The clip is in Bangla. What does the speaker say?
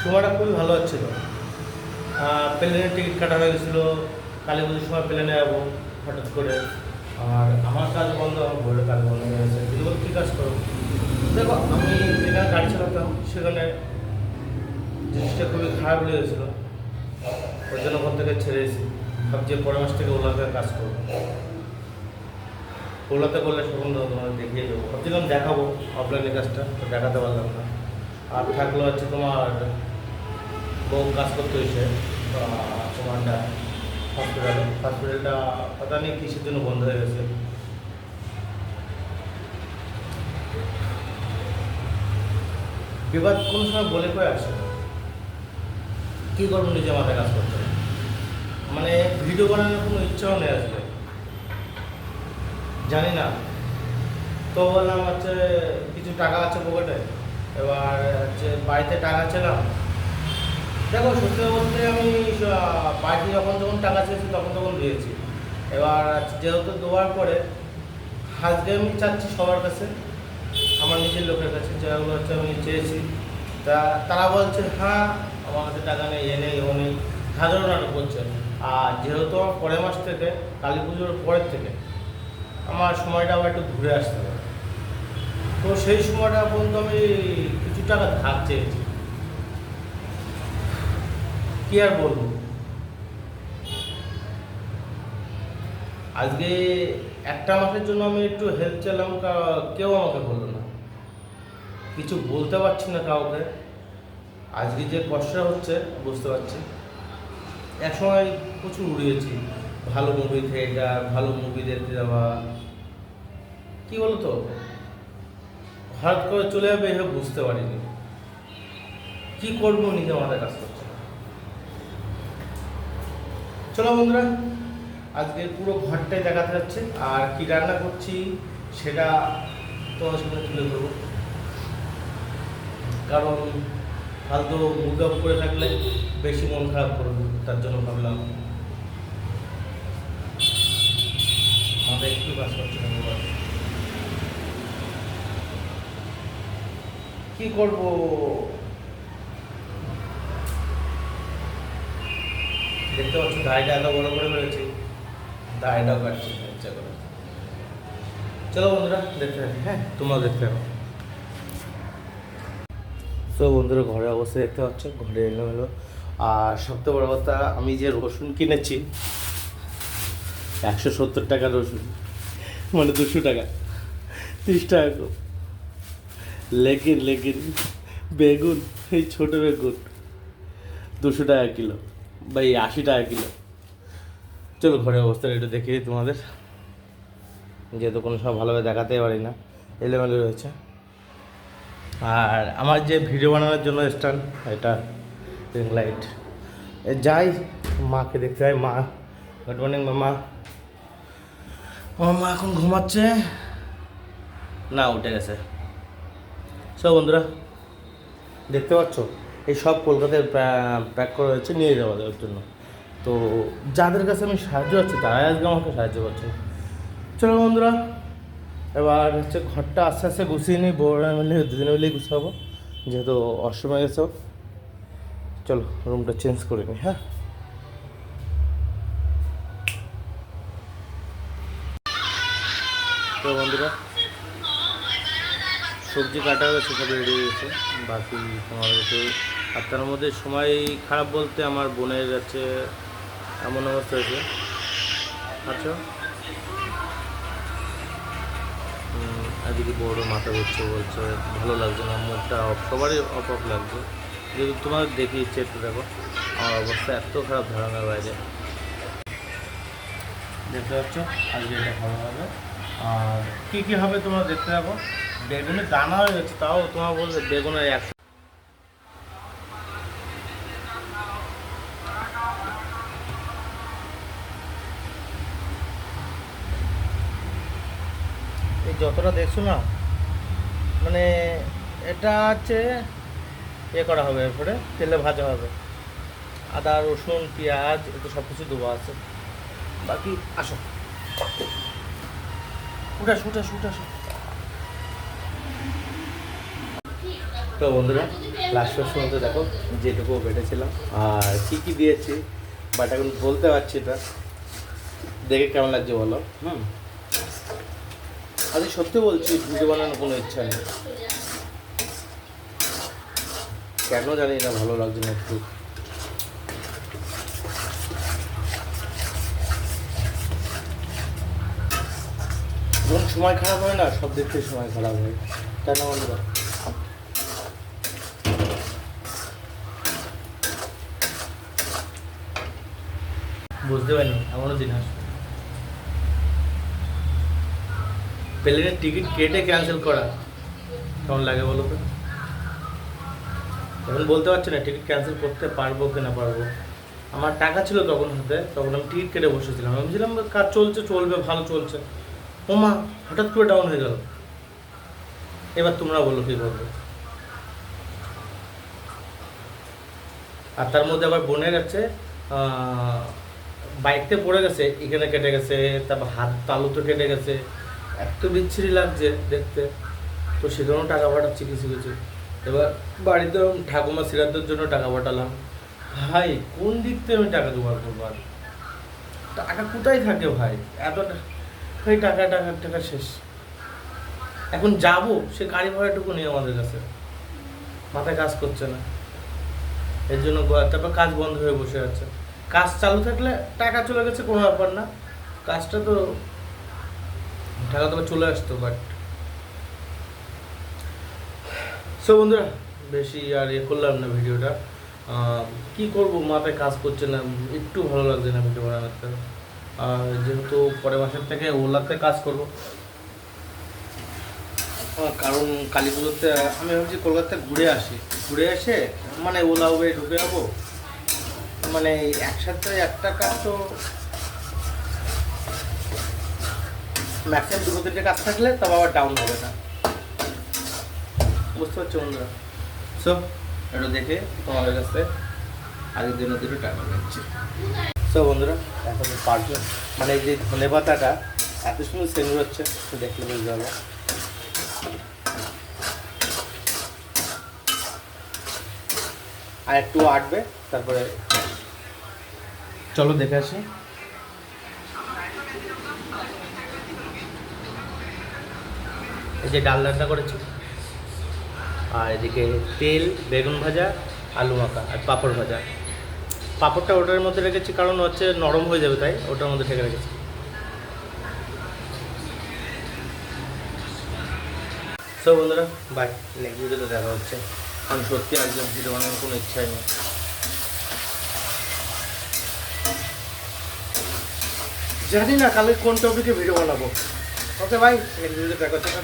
সময়টা খুবই ভালো হচ্ছিলো। প্লেনের টিকিট কাটা হয়ে গেছিলো, কালী পুজোর সময় প্লেনে যাবো হঠাৎ করে। আর আমার কাজ বন্ধ, আমার বইয়ের কাজ বন্ধ হয়ে গেছে। যদি বলো কী কাজ করো, দেখো আমি যেখানে গাড়ি চালাতাম সেখানে জিনিসটা খুবই খারাপ লেগেছিলো, ওই জন্য ওখান থেকে ছেড়ে এসেছি। ভাবছি পরের মাস থেকে ওলাতে কাজ করবো। ওলাতে করলে সম্বন্ধে তোমাদের দেখিয়ে দেবো, ভাবছিলাম দেখাবো অফলাইনে কাজটা, তো দেখাতে পারলাম না। আর থাকলো হচ্ছে তোমার বউ কাজ করতে হয়েছে তোমারটা হসপিটালটা পতা নেই কিসের জন্য বন্ধ হয়ে গেছে। বিবাদ কোনো সময় বলে কয়ে আসে না। কী করবো, নিজে মাথায় কাজ করতে হবে। মানে ভিডিও বানানোর কোনো ইচ্ছাও নেই আসলে, জানি না। তো বললাম হচ্ছে কিছু টাকা আছে পকেটে, এবার হচ্ছে বাড়িতে টাকা ছিলাম। দেখো সত্যি বলতে আমি বাড়িতে যখন টাকা চেয়েছি তখন দিয়েছি। এবার যেহেতু দেওয়ার পরে আজকে আমি চাচ্ছি সবার কাছে, আমার নিজের লোকের কাছে যেগুলো হচ্ছে আমি চেয়েছি, তারা বলছে হ্যাঁ আমার কাছে টাকা নেই, এ নেই ও নেই, হাজারো নাটক করছে। আর যেহেতু আমার পরের মাস থেকে কালী পুজোর পরের থেকে আমার সময়টা আবার একটু ঘুরে আসতে হবে, তো সেই সময়টা পর্যন্ত আমি কিছু টাকা ধার চেয়েছি। কি আর বলবো, আজকে একটা মাসের জন্য আমি একটু হেল্প চাইলাম, কেউ আমাকে বললো না, কিছু বলতে পারছি না কাউকে। আজকে যে কষ্টটা হচ্ছে বুঝতে পারছি। একসময় প্রচুর উড়িয়েছি, ভালো মুভি থিয়েটার, ভালো মুভি দেখতে যাওয়া, কী বলতো হঠাৎ করে চলে যাবে এভাবে বুঝতে পারিনি। কী করবো, নিজে মাথায় কাজ করছে না। চলো বন্ধুরা, আজকে পুরো ঘরটাই দেখাতে যাচ্ছে, আর কি রান্না করছি সেটা তোমার সঙ্গে তুলে ধরবো। কারণ ফালতু মুড অফ করে থাকলে বেশি মন খারাপ করবে, তার জন্য ভাবলাম মাথায় একটু কাজ করছে না। কি করবো, দেখতে পাচ্ছি দাড়িটা এত বড় করে ফেলেছি, দাড়িটাও কাটছি ইচ্ছা করে। চলো বন্ধুরা দেখতে থাকি, হ্যাঁ তোমরা দেখতে পাবো। তো বন্ধুরা ঘরের অবস্থা দেখতে পাচ্ছ, ঘরে এলো। আর সবথেকে বড় কথা, আমি যে রসুন কিনেছি 170 টাকা রসুন, মানে 200 টাকা, 30 টাকা লেগিন বেগুন, এই ছোটো বেগুন 200 টাকা কিলো, বা এই 80 টাকা কিলো। চলো ঘরের অবস্থাটা একটু দেখিয়ে তোমাদের, যেহেতু কোনো সময় ভালোভাবে দেখাতেই পারি না, এলোমেলো রয়েছে। আর আমার যে ভিডিও বানানোর জন্য স্ট্যান্ড, এটা রিং লাইট, যাই মাকে দেখতে হয়। মা, গুড মর্নিং মামা। আমার মা এখন ঘুমাচ্ছে না, উঠে গেছে। সব বন্ধুরা দেখতে পাচ্ছ, এই সব কলকাতায় প্যাক করা হয়েছে নিয়ে যাওয়া দেওয়ার জন্য। তো যাদের কাছে আমি সাহায্য পাচ্ছি তারাই আজকে আমাকে সাহায্য করছে। চলো বন্ধুরা, এবার হচ্ছে ঘরটা আস্তে আস্তে গুছিয়ে নিই, বউরা মিলে দুজনে মিলেই গুছাবো, যেহেতু অসময় গেছে। চলো রুমটা চেঞ্জ করে নিই, হ্যাঁ। তো বন্ধুরা সবজি কাটা হয়েছে, সব রেডি হয়ে গেছে, বাকি তোমাদের একটু। আর তার মধ্যে সময় খারাপ বলতে আমার বোনের যাচ্ছে এমন অবস্থা হয়েছে। আচ্ছা এদিকে বড় মাথা ঘুরছে, বলছে ভালো লাগছে না, মুখটা সবারই অফ লাগছে। যদি তোমার দেখি ইচ্ছে একটু দেখো, আমার অবস্থা এত খারাপ ধারণার বাইরে। দেখতে পাচ্ছ আজকে এটা ভালো হবে। আর কী কী হবে তোমরা দেখতে থাকো। বেগুনের দানা হয়ে গেছে, তাও তোমার বলবে বেগুনের এই যতটা দেখছো না, মানে এটা হচ্ছে করা হবে, এরপরে তেলে ভাজা হবে। আদা রসুন পেঁয়াজ একটু সব কিছু দেবো আছে। বাকি আসো, উঠাস। তো বন্ধুরা লাস্ট পর্যন্ত দেখো যেটুকু বেটেছিলাম আর কী কী দিয়েছি, বাট এখন বলতে পারছি না, দেখে কেমন লাগছে বলো। আমি সত্যি বলছি ভিডিও বানানোর কোনো ইচ্ছা নেই, কেন জানি না, ভালো লাগছে না একটু। যখন সময় খারাপ হয় না, সব দিক থেকে সময় খারাপ হয়, তাই না বন্ধুরা? বুঝতে পারিনি এমনও দিন আসবে। প্লেনের টিকিট কেটে ক্যান্সেল করা কেমন লাগে বলো তো? এখন বলতে পারছি না টিকিট ক্যান্সেল করতে পারবো কি না পারবো। আমার টাকা ছিল তখন হাতে, তখন আমি টিকিট কেটে বসেছিলাম, আমি ভাবছিলাম কাজ চলছে, চলবে, ভালো চলছে। ও মা, হঠাৎ করে ডাউন হয়ে গেল। এবার তোমরা বলো কী করবে? আর তার মধ্যে আবার বোনের আছে বাইকতে পড়ে গেছে, এখানে কেটে গেছে, তারপর হাত তালুতে কেটে গেছে, এত বিচ্ছিরি লাগছে দেখতে। তো সেখানেও টাকা পাঠাচ্ছি কিছু কিছু। এবার বাড়িতে ঠাকুমা শ্রাদ্ধের জন্য টাকা পাঠালাম। ভাই কোন দিক থেকে আমি টাকা জোগাড় করবো? আর টাকা কোথায় থাকে ভাই? এত ভাই টাকা টাকা টাকা শেষ। এখন যাবো, সে গাড়ি ভাড়াটুকু নেই আমাদের কাছে, মাথায় কাজ করছে না। এর জন্য তারপর কাজ বন্ধ হয়ে বসে আছে। কাজ চালু থাকলে টাকা চলে গেছে কোনো ব্যাপার না, কাজটা তো টাকা তো চলে আসতো। বাট সো বন্ধুরা বেশি আর করলাম না ভিডিওটা, কি করব, মাথায় কাজ করছে না, একটু ভালো লাগছে না ভিডিও বানাতে। আর যেহেতু পরের মাসের থেকে ওলাতে কাজ করব, কারণ কালী পুজোতে আমি ভাবছি কলকাতায় ঘুরে আসি, ঘুরে এসে মানে ওলা উবের ঢুকে যাবো। মানে একসাথে একটা কাজ তো ম্যাক্সিমাম 2-3টে কাজ থাকলে তবে আবার ডাউন হবে না, বুঝতে পারছো বন্ধুরা? সো একটু দেখে তোমাদের কাছে আগের দিনের দুটো টাকা নিচ্ছি। সো বন্ধুরা এখন পারছো মানে এই যে ধনে পাতাটা এত সুন্দর সেন্ট হচ্ছে, দেখলে বুঝতে পারবো। আর একটু আটবে, তারপরে চলো দেখে আসি। এই যে ডাল রান্না করেছি, আর এদিকে তেল, বেগুন ভাজা, আলু মাখা আর পাঁপড় ভাজা। পাঁপড়টা ওটার মধ্যে রেখেছি কারণ হচ্ছে নরম হয়ে যাবে, তাই ওটার মধ্যে ঢেকে রেখেছি। সো বন্ধুরা বাই, নেক্সট ভিডিওতে দেখা হচ্ছে। আমি সত্যি একদম ভিডিও বানানোর কোনো ইচ্ছাই নেই, জানি না কালকে কোন টপিকে ভিডিও বানাবো। ওকে ভাই, নেক্সট ভিডিওতে দেখা হচ্ছে।